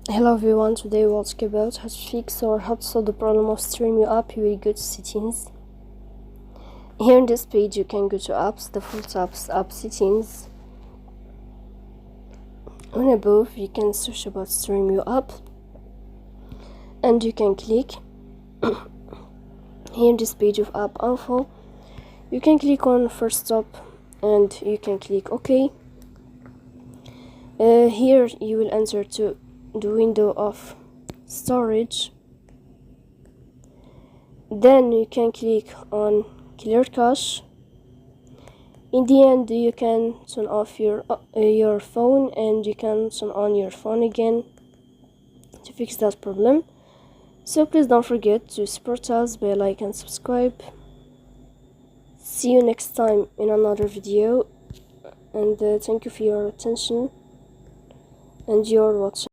Hello everyone, today we'll talk about how to fix or how to solve the problem of Stremio app. You will go to settings. Here in this page you can go to apps, default apps, app settings. On above you can search about Stremio app and you can click. Here in this page of app info you can click on first stop and you can click OK. Here you will enter to the window of storage. Then you can click on clear cache. In the end you can turn off your phone and you can turn on your phone again to fix that problem. So please don't forget to support us by like and subscribe. See you next time in another video, and thank you for your attention and your watching.